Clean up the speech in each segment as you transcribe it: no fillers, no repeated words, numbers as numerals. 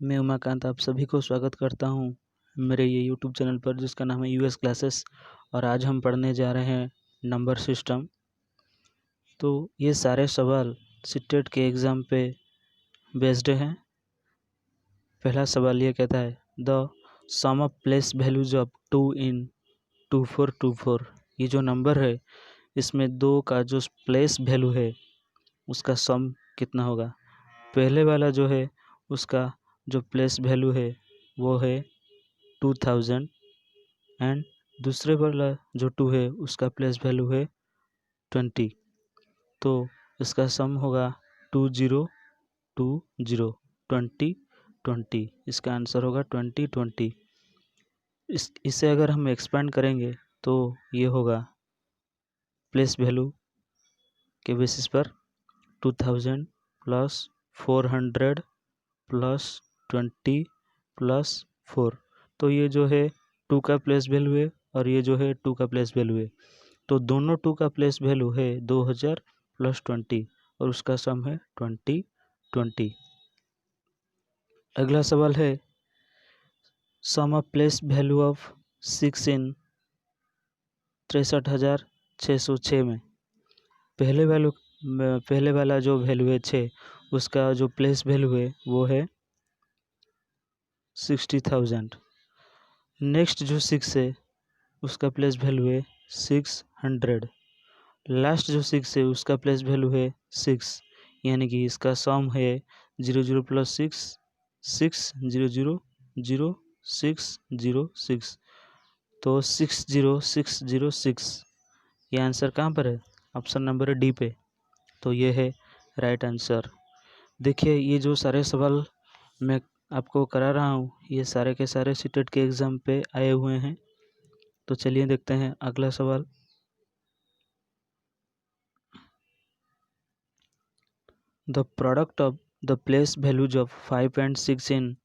मैं उमाकांत आप सभी को स्वागत करता हूँ मेरे ये यूट्यूब चैनल पर जिसका नाम है यूएस क्लासेस। और आज हम पढ़ने जा रहे हैं नंबर सिस्टम। तो ये सारे सवाल सीटेट के एग्ज़ाम पे बेस्ड हैं। पहला सवाल ये कहता है the sum of place values of 2 in 2424। ये जो नंबर है इसमें 2 का जो प्लेस वैल्यू है उसका सम कितना होगा। पहले वाला जो है उसका जो प्लेस वैल्यू है वो है 2000 एंड दूसरे वाला जो 2 है उसका प्लेस वैल्यू है 20। तो इसका सम होगा 20 इसका आंसर होगा 2020। इसे अगर हम एक्सपेंड करेंगे तो ये होगा प्लेस वैल्यू के बेसिस पर 2000 प्लस 400 प्लस 20 प्लस 4। तो ये जो है 2 का प्लेस वैल्यू है और ये जो है 2 का प्लेस वैल्यू है। तो दोनों 2 का प्लेस वैल्यू है 2000 प्लस 20 और उसका सम है 2020। अगला सवाल है सम ऑफ प्लेस वैल्यू ऑफ 6 इन 63,606 में पहले वाला जो वैल्यू है 6 उसका जो प्लेस वैल्यू है वो है 60,000। नेक्स्ट जो 6 है उसका प्लेस वैल्यू है 600। लास्ट जो 6 है उसका प्लेस वैल्यू है 6, यानी कि इसका सम है 00 प्लस 6 6000606। तो 60606। ये आंसर कहाँ पर है? ऑप्शन नंबर डी पे। तो ये है राइट आंसर। देखिए ये जो सारे सवाल मैं आपको करा रहा हूँ ये सारे के सारे सीटेट के एग्ज़ाम पे आए हुए हैं। तो चलिए देखते हैं अगला सवाल। The product of the place values of 5 and 6 in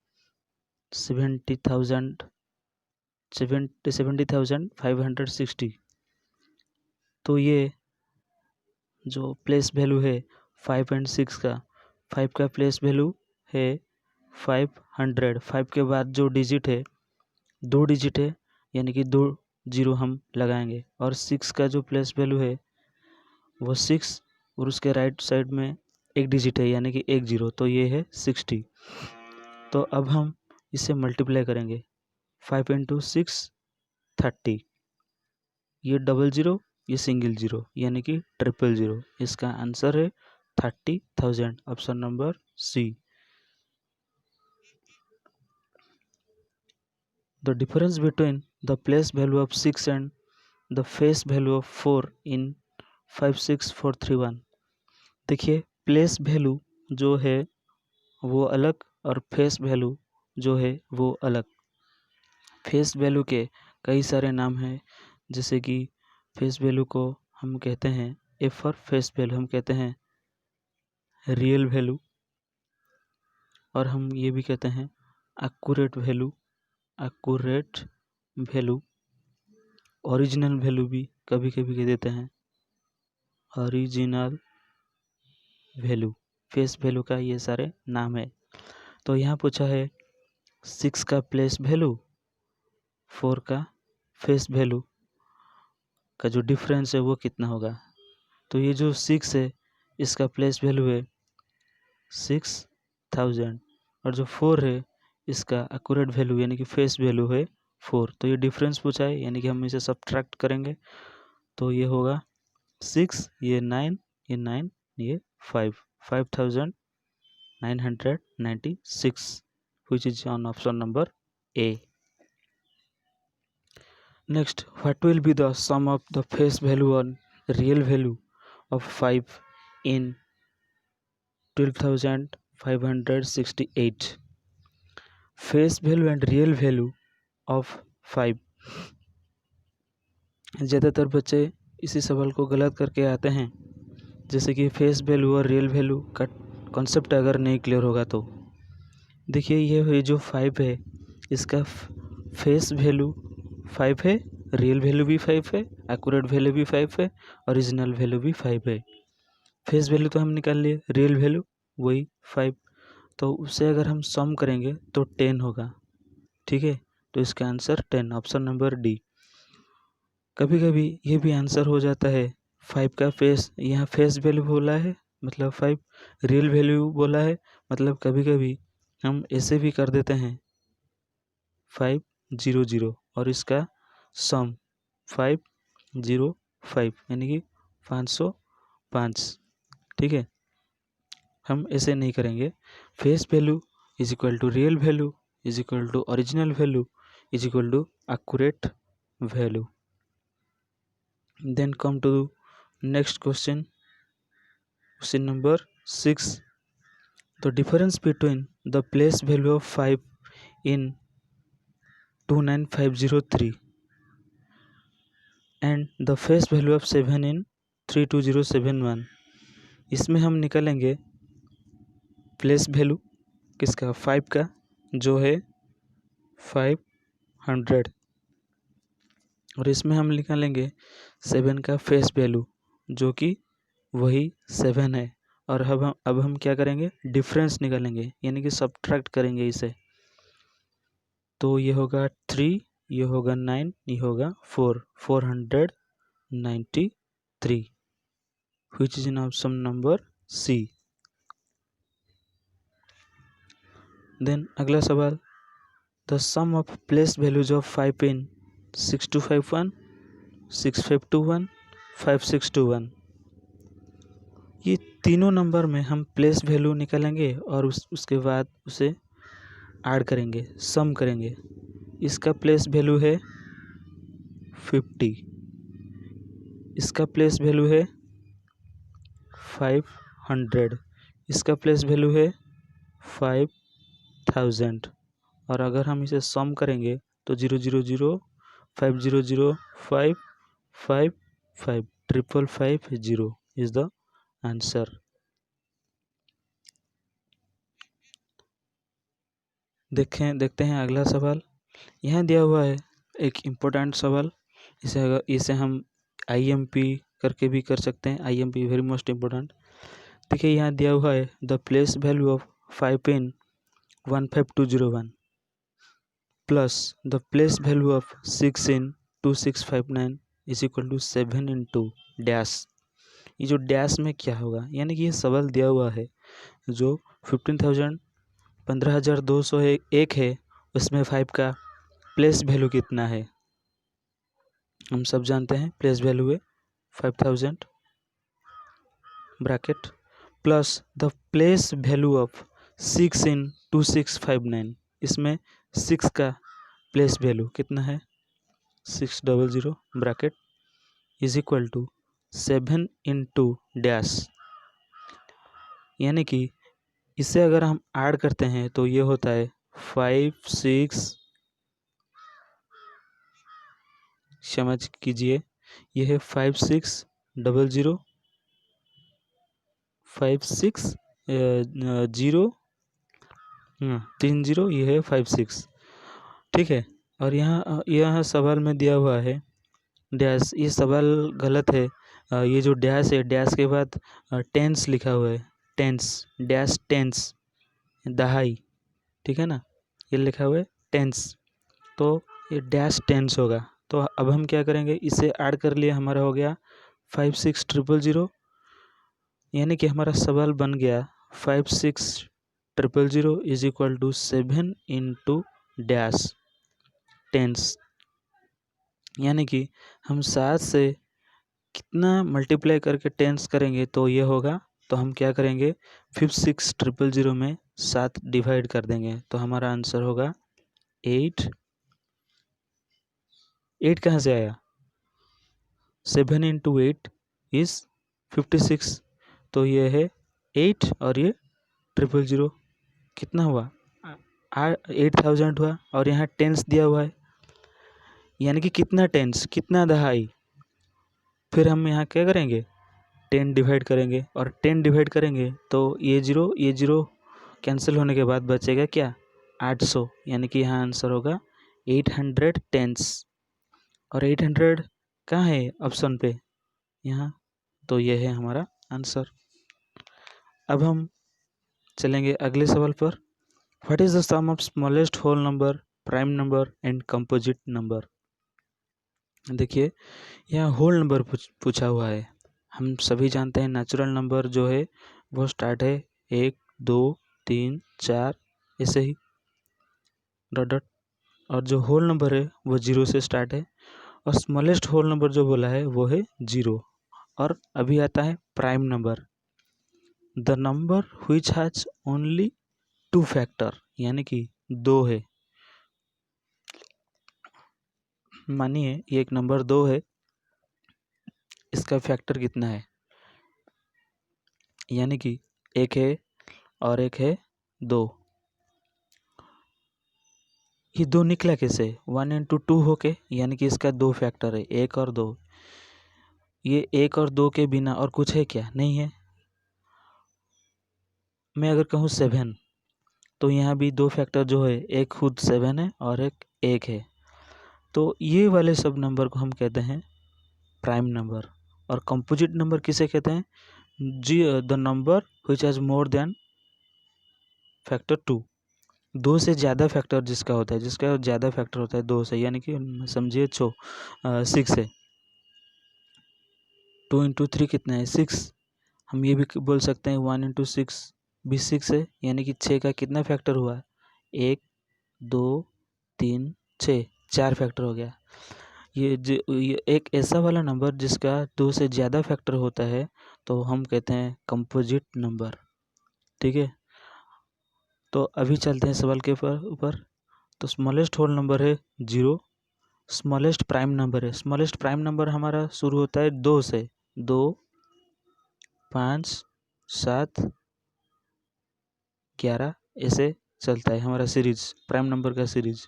70,560। तो ये जो प्लेस वैल्यू है 5 एंड 6 का, 5 का प्लेस वैल्यू है 500। 5 के बाद जो डिजिट है 2 डिजिट है, यानी कि 2 जीरो हम लगाएंगे। और 6 का जो प्लेस वैल्यू है वो 6 और उसके राइट साइड में एक डिजिट है, यानी कि 1 जीरो। तो ये है 60। तो अब हम इसे मल्टीप्लाई करेंगे 5 इंटू 6 30। ये डबल ज़ीरो ये सिंगल ज़ीरो, यानी कि 000। इसका आंसर है 30,000, option number C. The difference between the place value of 6 and the face value of 4 in 56431। देखिए प्लेस वैल्यू जो है वो अलग और फेस वैल्यू जो है वो अलग। फेस वैल्यू के कई सारे नाम हैं, जैसे कि फेस वैल्यू को हम कहते हैं ए फॉर फेस वैल्यू हम कहते हैं रियल वैल्यू, और हम ये भी कहते हैं एक्यूरेट वैल्यू, ओरिजिनल वैल्यू भी कभी कभी कह देते हैं ओरिजिनल वैल्यू। फेस वैल्यू का ये सारे नाम है। तो यहाँ पूछा है 6 का प्लेस वैल्यू 4 का फेस वैल्यू का जो डिफरेंस है वो कितना होगा। तो ये जो 6 है इसका प्लेस वैल्यू है 6000 और जो 4 है इसका एक्यूरेट वैल्यू यानी कि फेस वैल्यू है 4। तो ये डिफरेंस पूछा है, यानी कि हम इसे सब्ट्रैक्ट करेंगे तो ये होगा 6 ये 9 ये 9 ये 5996 which is on option number A. Next, what will be the sum of the face value and real value of 5 in 12,568? Face value and real value of 5। ज़्यादातर बच्चे इसी सवाल को गलत करके आते हैं, जैसे कि फेस वैल्यू और रियल वैल्यू का कॉन्सेप्ट अगर नहीं क्लियर होगा तो। देखिए ये जो 5 है इसका फेस वैल्यू 5 है, रियल वैल्यू भी 5 है, एक्यूरेट वैल्यू भी 5 है, ओरिजिनल वैल्यू भी 5 है। फेस वैल्यू तो हम निकाल लिए, रियल वैल्यू वही 5। तो उसे अगर हम सम करेंगे तो 10 होगा, ठीक है। तो इसका आंसर 10, ऑप्शन नंबर डी। कभी कभी ये भी आंसर हो जाता है 5 का फेस, यहाँ फेस वैल्यू बोला है मतलब 5, रियल वैल्यू बोला है मतलब कभी कभी हम ऐसे भी कर देते हैं 500 और इसका सम 505 यानी कि 505, ठीक है। हम ऐसे नहीं करेंगे, face value is equal to real value is equal to original value is equal to accurate value. Then come to next question, question number 6. The difference between the place value of 5 in 29503 and the face value of 7 in 32071, इसमें हम निकालेंगे place value किसका, 5 का, जो है 500, और इसमें हम निकालेंगे 7 का फेस वैल्यू जो कि वही 7 है। और अब हम क्या करेंगे, डिफरेंस निकालेंगे यानी कि सब्ट्रैक्ट करेंगे इसे। तो ये होगा 3, ये होगा 9, ये होगा 4, 493, which is in option number C। Then अगला सवाल, the sum of place values of 5 in 6251, 6521, 5621, ये तीनों नंबर में हम प्लेस वैल्यू निकालेंगे और उसके बाद उसे ऐड करेंगे, सम करेंगे। इसका प्लेस वैल्यू है 50, इसका प्लेस वैल्यू है 500, इसका प्लेस वैल्यू है 5000, और अगर हम इसे सम करेंगे तो 000 500 555 555 इज द आंसर। देखते हैं अगला सवाल। यहाँ दिया हुआ है एक इम्पोर्टेंट सवाल, इसे हम IMP करके भी कर सकते हैं, IMP वेरी मोस्ट इम्पोर्टेंट। देखिए यहाँ दिया हुआ है the place value of 5 in 15201 plus the place value of 6 in 2659 is equal to 7 into dash. ये जो डैश में क्या होगा, यानी कि ये सवाल दिया हुआ है जो 15,201 है, उसमें 5 का प्लेस वैल्यू कितना है। हम सब जानते हैं प्लेस वैल्यू है 5000 bracket plus the place value of 6 in 2659, इसमें 6 का प्लेस वैल्यू कितना है 600 bracket is equal to 7 into dash, यानी कि इसे अगर हम ऐड करते हैं तो ये होता है क्षमा कीजिए, ये है 5600 30, ये है 56, ठीक है। और यहाँ सवाल में दिया हुआ है डैश, ये सवाल गलत है। ये जो डैश है, डैश के बाद टेंस लिखा हुआ है, टेंस डैश टेंस दहाई, ठीक है ना, ये लिखा हुआ है टेंस, तो ये डैश टेंस होगा। तो अब हम क्या करेंगे, इसे ऐड कर लिए, हमारा हो गया 56000, यानी कि हमारा सवाल बन गया 56000 is equal to 7 into dash tens, यानी कि हम 7 से कितना मल्टीप्लाई करके टेंस करेंगे तो ये होगा। तो हम क्या करेंगे, 56000 में 7 डिवाइड कर देंगे, तो हमारा आंसर होगा 8 कहाँ से आया, 7 into 8 इज 56, तो ये है 8 और ये 000 कितना हुआ 8000 हुआ, और यहाँ टेंस दिया हुआ है, यानी कि कितना टेंस, कितना दहाई। फिर हम यहाँ क्या करेंगे, 10 डिवाइड करेंगे, और 10 डिवाइड करेंगे तो ये जीरो कैंसिल होने के बाद बचेगा क्या 800, यानी कि यहाँ आंसर होगा 800 टेंस। और 800 कहाँ है ऑप्शन पे, यहाँ, तो ये है हमारा आंसर। अब हम चलेंगे अगले सवाल पर। What is the sum of smallest whole number, prime number and composite number. देखिए यहाँ होल नंबर पूछा हुआ है। हम सभी जानते हैं नेचुरल नंबर जो है वो स्टार्ट है 1 2 3 4 ऐसे ही डॉट डॉट, और जो होल नंबर है वो 0 से स्टार्ट है, और स्मॉलेस्ट होल नंबर जो बोला है वो है 0। और अभी आता है prime number, the number which has only 2 factor, यानी कि 2 है। मानिए ये एक नंबर 2 है, इसका फैक्टर कितना है, यानी कि एक है और एक है 2। ये 2 निकला कैसे, 1 इंटू 2 होके, यानी कि इसका 2 फैक्टर है, 1 और 2। ये 1 और 2 के बिना और कुछ है क्या, नहीं है। मैं अगर कहूँ 7, तो यहाँ भी 2 फैक्टर जो है, एक खुद 7 है और एक 1 है। तो ये वाले सब नंबर को हम कहते हैं प्राइम नंबर। और कंपोजिट नंबर किसे कहते हैं, the number which has more than factor 2। 2 से ज़्यादा फैक्टर जिसका होता है, जिसका ज़्यादा फैक्टर होता है 2 से, यानी कि समझिए 6 है। 2 इंटू 3 कितना है, 6। हम ये भी बोल सकते हैं 1 इंटू 6 भी 6 है, यानी कि 6 का कितना फैक्टर हुआ, 1 2 3 6, 4 फैक्टर हो गया। ये एक ऐसा वाला नंबर जिसका 2 से ज़्यादा फैक्टर होता है, तो हम कहते हैं कंपोजिट नंबर। ठीक है, तो अभी चलते हैं सवाल के ऊपर। तो स्मॉलेस्ट होल नंबर है 0, स्मॉलेस्ट प्राइम नंबर है। स्मॉलेस्ट प्राइम नंबर हमारा शुरू होता है 2 से, 2 5 7 11 ऐसे चलता है हमारा सीरीज, प्राइम नंबर का सीरीज।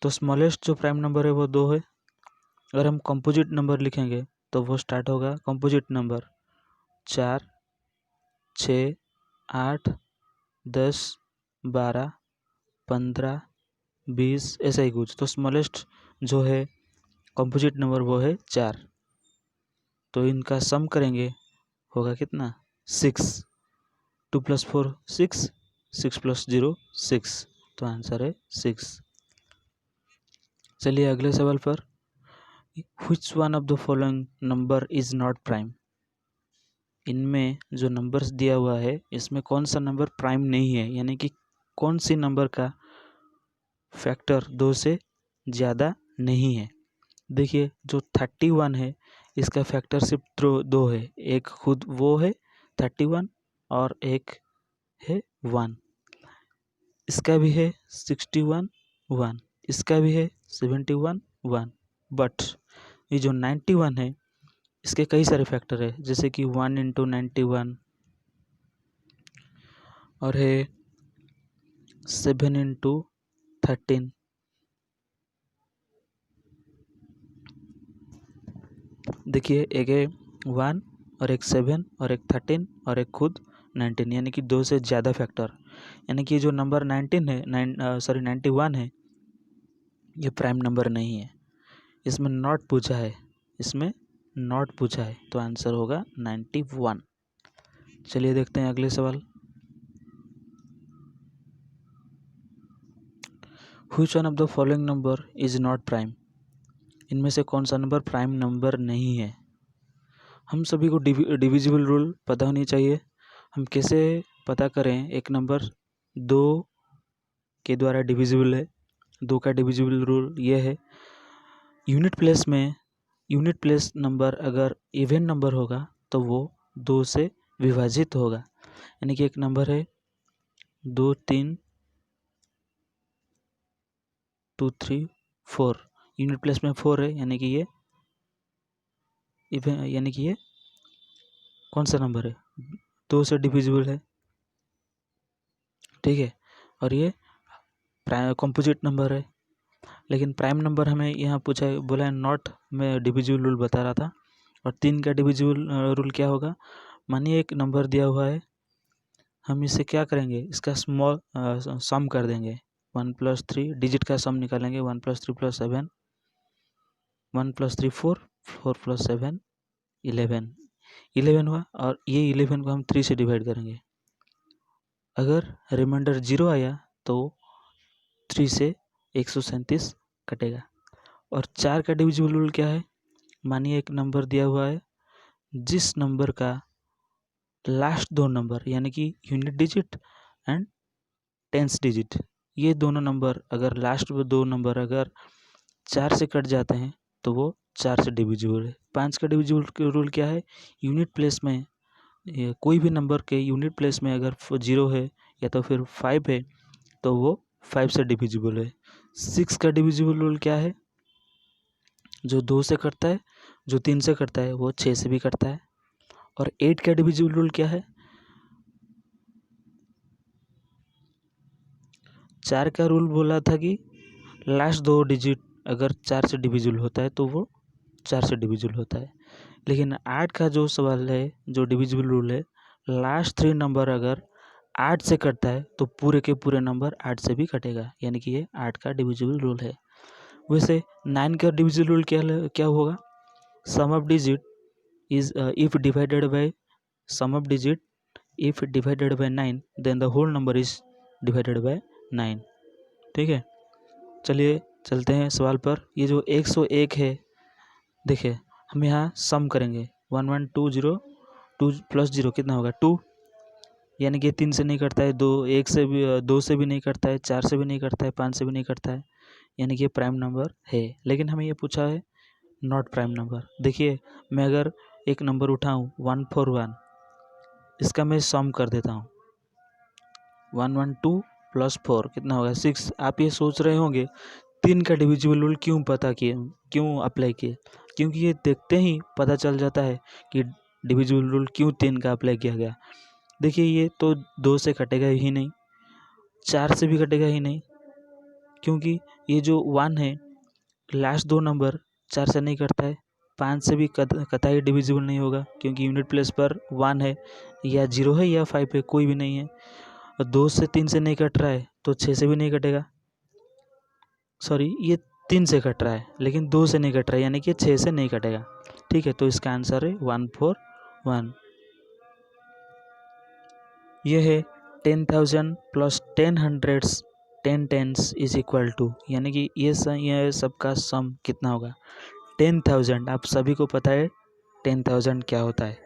तो स्मॉलेस्ट जो प्राइम नंबर है वो 2 है। अगर हम कंपोजिट नंबर लिखेंगे तो वो स्टार्ट होगा कंपोजिट नंबर 4 6 8 10 12 15 20 ऐसा ही कुछ। तो स्मॉलेस्ट जो है कंपोजिट नंबर वो है 4। तो इनका सम करेंगे होगा कितना, 6। 2 + 4 6, 6 + 0 6, तो आंसर है 6। चलिए अगले सवाल पर। Which one of the following number is not prime. इनमें जो नंबर्स दिया हुआ है इसमें कौन सा नंबर प्राइम नहीं है, यानी कि कौन सी नंबर का फैक्टर 2 से ज़्यादा नहीं है। देखिए जो 31 है इसका फैक्टर सिर्फ 2 है, एक खुद वो है 31 और एक है 1। इसका भी है 61 1, इसका भी है 71 1। बट ये जो 91 है इसके कई सारे फैक्टर है, जैसे कि 1 इंटू 91 और है 7 इंटू 13। देखिए एक है 1 और एक 7 और एक 13 और एक खुद 19, यानी कि 2 से ज़्यादा फैक्टर। यानी कि जो नंबर 19 है 91 है, ये प्राइम नंबर नहीं है। इसमें नॉट पूछा है, इसमें नॉट पूछा है, तो आंसर होगा 91। चलिए देखते हैं अगले सवाल। Which one of the following number is not prime. इनमें से कौन सा नंबर प्राइम नंबर नहीं है। हम सभी को डिविजिबल रूल पता होनी चाहिए। हम कैसे पता करें एक नंबर 2 के द्वारा डिविजिबल है। 2 का डिविजिबल रूल ये है, यूनिट प्लेस नंबर अगर इवन नंबर होगा तो वो 2 से विभाजित होगा। यानी कि एक नंबर है 2 3 2 3 4, यूनिट प्लेस में 4 है, यानी कि ये कौन सा नंबर है, 2 से डिविजिबल है। ठीक है, और ये कंपोजिट नंबर है। लेकिन प्राइम नंबर हमें यहाँ पूछा है, बोला है नॉट, मैं डिविजिबल रूल बता रहा था। और 3 का डिविजिबल रूल क्या होगा, मानिए एक नंबर दिया हुआ है, हम इसे क्या करेंगे, इसका स्मॉल सम कर देंगे। 1 + 3 डिजिट का सम निकालेंगे, 1 + 3 + 7, 1 + 3 4, 4 + 7 11 हुआ। और ये 11 को हम 3 से डिवाइड करेंगे, अगर रिमाइंडर 0 आया तो 3 से 137 कटेगा। और 4 का डिविजिबल रूल क्या है? मानिए एक नंबर दिया हुआ है, जिस नंबर का लास्ट 2 नंबर यानी कि unit digit and tens digit, ये दोनों नंबर अगर लास्ट 2 नंबर अगर 4 से कट जाते हैं तो वो 4 से डिविजिबल है। 5 का डिविजिबल रूल क्या है? यूनिट प्लेस में कोई भी नंबर के यूनिट प्लेस में अगर 0 है या तो फिर 5 है तो वो 5 से डिविजिबल है। 6 का डिविजिबल रूल क्या है? जो 2 से कटता है, जो 3 से कटता है वो 6 से भी कटता है। और 8 का डिविजिबल रूल क्या है? 4 का रूल बोला था कि लास्ट 2 डिजिट अगर 4 से डिविजिबल होता है तो वो 4 से डिविजिबल होता है। लेकिन 8 का जो सवाल है, जो डिविजिबल रूल है, लास्ट 3 नंबर अगर 8 से कटता है तो पूरे के पूरे नंबर 8 से भी कटेगा, यानी कि ये 8 का डिविजिबल रूल है। वैसे 9 का डिविजिबल रूल क्या होगा? Sum of digit is if divided by sum of digit if divided by 9 then the whole number is divided by 9। ठीक है, चलिए चलते हैं सवाल पर। ये जो 101 है, देखिए हम यहाँ सम करेंगे। 1120 2 + 0 कितना होगा? 2, यानी कि 3 से नहीं कटता है, 2 से भी नहीं कटता है, 4 से भी नहीं कटता है, 5 से भी नहीं कटता है, यानी कि ये प्राइम नंबर है। लेकिन हमें ये पूछा है नॉट प्राइम नंबर। देखिए मैं अगर एक नंबर उठाऊँ 141, इसका मैं सम कर देता हूँ। 112 + 4 कितना होगा? 6। आप ये सोच रहे होंगे 3 का डिविजिबल रूल क्यों क्यों अप्लाई किए? क्योंकि ये देखते ही पता चल जाता है कि डिविजिबल रूल क्यों 3 का अप्लाई किया गया। देखिए ये तो 2 से कटेगा ही नहीं, 4 से भी कटेगा ही नहीं, क्योंकि ये जो 1 है लास्ट 2 नंबर 4 से नहीं कटता है, 5 से भी कतई डिविजिबल नहीं होगा क्योंकि यूनिट प्लेस पर 1 है, या 0 है या 5 है, कोई भी नहीं है। और 2 से 3 से नहीं कट रहा है तो 6 से भी नहीं कटेगा। सॉरी, ये 3 से कट रहा है लेकिन 2 से नहीं कट रहा है, यानी कि 6 से नहीं कटेगा। ठीक है, तो इसका आंसर है 141। ये है 10,000 + 10 hundreds 10 tens is equal to, यानी कि ये सबका सम कितना होगा? 10,000। आप सभी को पता है 10,000 क्या होता है।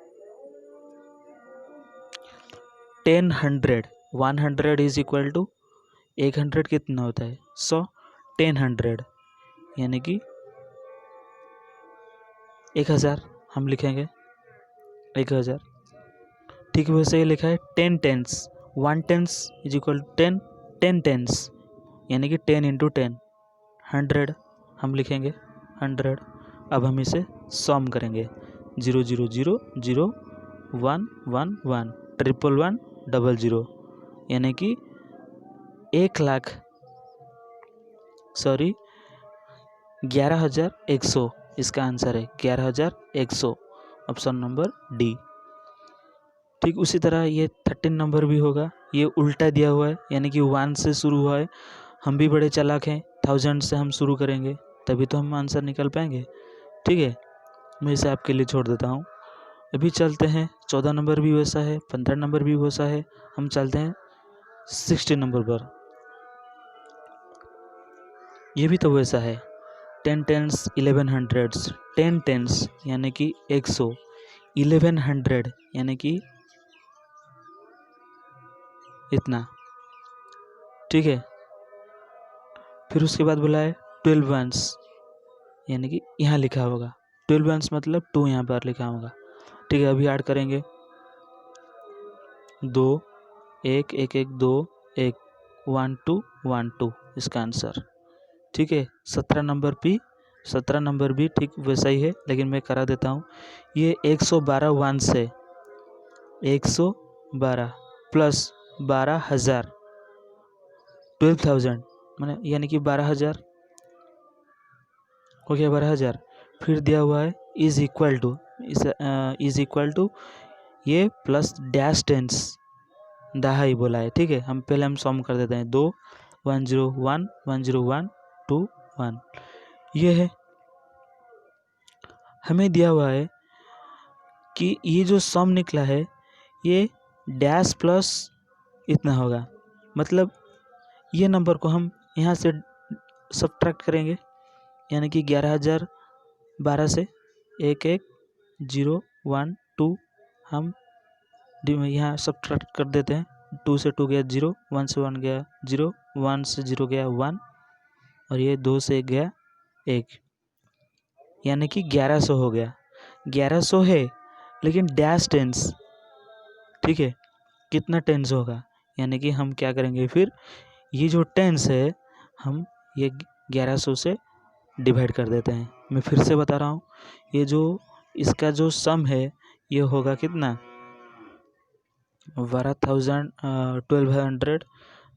10 100 100 इज इक्वल टू 100 कितना होता है? 100। 10 100 यानी कि 1000 हम लिखेंगे 1000। ठीक है, वैसे ये लिखा है 10 tens 1 tens is equal to 10 10 tens यानी कि 10 × 10 100 हम लिखेंगे 100। अब हम इसे सम करेंगे 0 0 0 0 1 1 1 1 1 1 0 0 यानी कि 11,100 इसका आंसर है 11,100, ऑप्शन नंबर डी। ठीक उसी तरह ये 13 नंबर भी होगा, ये उल्टा दिया हुआ है, यानी कि 1 से शुरू हुआ है। हम भी बड़े चालाक हैं, 1000 से हम शुरू करेंगे तभी तो हम आंसर निकाल पाएंगे। ठीक है, मैं इसे आपके लिए छोड़ देता हूँ। अभी चलते हैं 14 नंबर भी वैसा है, 15 नंबर भी वैसा है। हम चलते हैं 16 नंबर पर। ये भी तो वैसा है 10 tens 11 hundreds 10 tens यानी कि 100, 1100 यानी कि इतना। ठीक है, फिर उसके बाद बोला है 12 ones यानी कि यहाँ लिखा होगा 12 ones मतलब 2 यहाँ पर लिखा होगा। ठीक है, अभी ऐड करेंगे 2 1 1 1 2 1 1 2 1 2 इसका आंसर। ठीक है, 17 नंबर भी ठीक वैसा ही है, लेकिन मैं करा देता हूँ। ये 112 वंस है, 112 प्लस 12,000 12,000 मैंने यानी कि 12,000 हो गया 12,000। फिर दिया हुआ है इज इक्वल टू ये प्लस डैश टेंस दहाई बोला है। ठीक है, हम सम कर देते हैं 2 101 101 2 1। ये है, हमें दिया हुआ है कि ये जो सम निकला है ये डैश प्लस इतना होगा। मतलब ये नंबर को हम यहाँ से सब्ट्रैक्ट करेंगे, यानी कि 11,012 से 11,012 हम यहाँ सब्ट्रैक्ट कर देते हैं। 2 से 2 गया 0, 1 से 1 गया 0, 1 से 0 गया 1, और ये 2 से 1 गया 1, यानी कि 1100 हो गया। 1100 है लेकिन डैश टेंस, ठीक है, कितना टेंस होगा, यानी कि हम क्या करेंगे फिर, ये जो टेंस है हम ये 1100 से डिवाइड कर देते हैं। मैं फिर से बता रहा हूँ, ये जो इसका जो सम है ये होगा कितना, 1200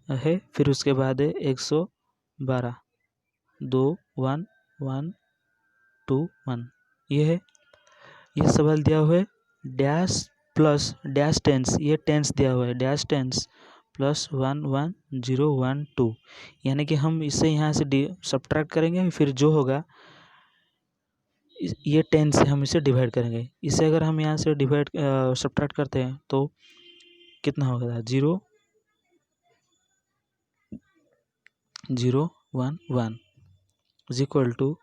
है, फिर उसके बाद है 112, 2 1 1 2 1, ये है। ये सवाल दिया हुआ है डैश प्लस डैश टेंस, ये टेंस दिया हुआ है डैश टेंस प्लस 1 1 0 1 2, यानी कि हम इसे यहाँ से सब्ट्रैक्ट करेंगे, फिर जो होगा ये 10 से हम इसे डिवाइड करेंगे। इसे अगर हम यहाँ से डिवाइड सब्ट्रैक्ट करते हैं तो कितना होगा, 0 0 1 1 is equal to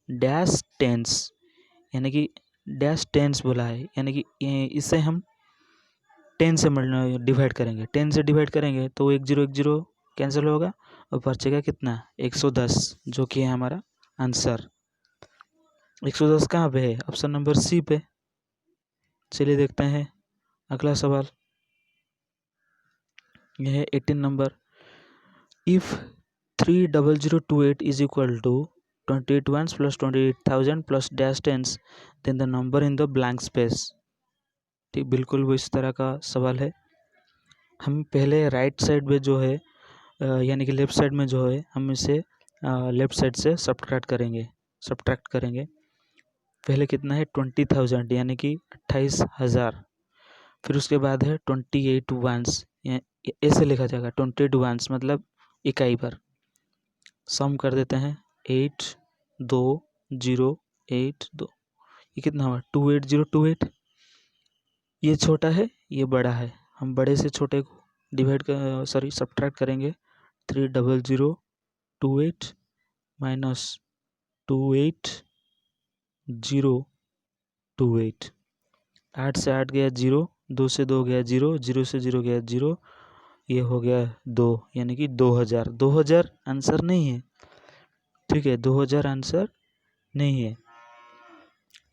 dash tens, यानी कि डैश टेंस बोला है, यानी कि इसे हम 10 से डिवाइड करेंगे। 10 से डिवाइड करेंगे तो 1 0 1 0 कैंसिल होगा और बचेगा कितना, 110, जो कि है हमारा आंसर। 110 कहाँ पे है, ऑप्शन नंबर सी पे। चलिए देखते हैं अगला सवाल, यह है 18 number. If 30028 is equal to 28 ones plus 28,000 plus dash tens, then the number in the blank space। ठीक, बिल्कुल वो इस तरह का सवाल है। हम पहले राइट साइड में जो है यानी कि लेफ्ट साइड में जो है हम इसे लेफ्ट साइड से सब्ट्रैक्ट करेंगे। पहले कितना है 20,000 यानी कि 28,000, फिर उसके बाद है 28 वंस, ऐसे लिखा जाएगा 28 वंस मतलब इकाई पर। सम कर देते हैं 8 2 0 8 2, ये कितना हुआ 28028। ये छोटा है ये बड़ा है, हम बड़े से छोटे को सब्ट्रैक्ट करेंगे। 30028 माइनस 28028, 8 से 8 गया 0, 2 से 2 गया 0, 0 से 0 गया 0, ये हो गया 2, यानी कि 2000। 2000 आंसर नहीं है, ठीक है, 2000 आंसर नहीं है।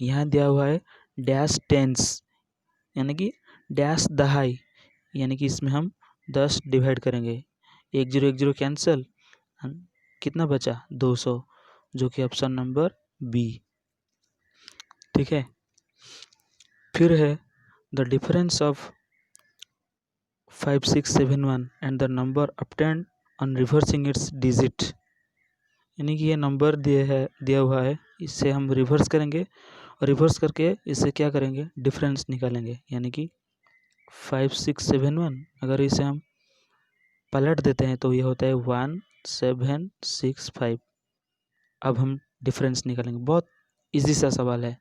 यहाँ दिया हुआ है डैश टेंस, यानी कि डैश दहाई, यानी कि इसमें हम 10 डिवाइड करेंगे। 1 0 1 0 कैंसिल, कितना बचा 200, जो कि ऑप्शन नंबर बी, ठीक है। फिर है the difference of 5671 and the number obtained on reversing its digit, यानी कि ये नंबर दिया हुआ है, इससे हम रिवर्स करेंगे और रिवर्स करके इससे क्या करेंगे, डिफरेंस निकालेंगे, यानी कि 5671 अगर इसे हम पलट देते हैं तो ये होता है 1765। अब हम डिफरेंस निकालेंगे, बहुत इजी सा सवाल है।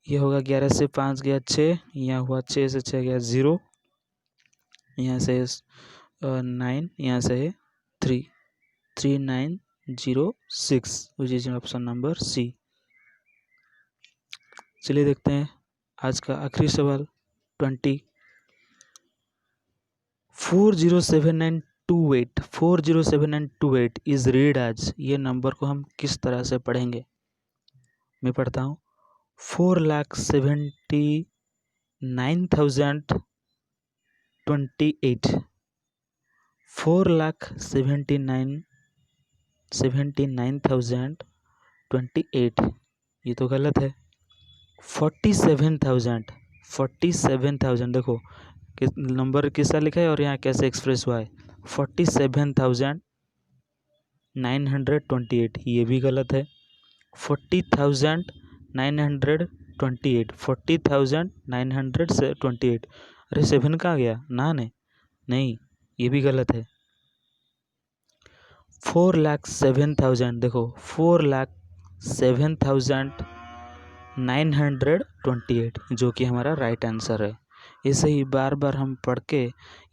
ये होगा 11 से 5 गया 6, यहाँ हुआ 6 से 6 गया 0, यहाँ से 9, यहाँ से 3, 3906 which is option number C. चलिए देखते हैं आज का आखिरी सवाल 20। 407928 इज रीड एज, ये नंबर को हम किस तरह से पढ़ेंगे, मैं पढ़ता हूँ 4,79,028, 4,79,028, ये तो गलत है। 47,000 देखो नंबर किसका लिखा है और यहाँ कैसे एक्सप्रेस हुआ है, 47,928, ये भी गलत है। 40,928, 40,928, अरे 7 कहाँ गया, ना नहीं, ये भी गलत है। 4,07,000 देखो 4,07,928, जो कि हमारा राइट आंसर है, ऐसे ही बार बार हम पढ़ के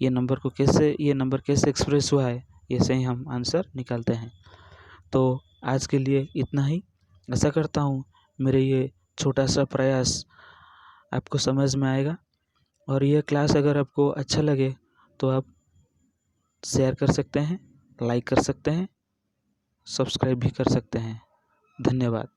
ये नंबर कैसे एक्सप्रेस हुआ है, ऐसे ही हम आंसर निकालते हैं। तो आज के लिए इतना ही। आशा करता हूँ मेरे ये छोटा सा प्रयास आपको समझ में आएगा, और यह क्लास अगर आपको अच्छा लगे तो आप शेयर कर सकते हैं, लाइक कर सकते हैं, सब्सक्राइब भी कर सकते हैं। धन्यवाद।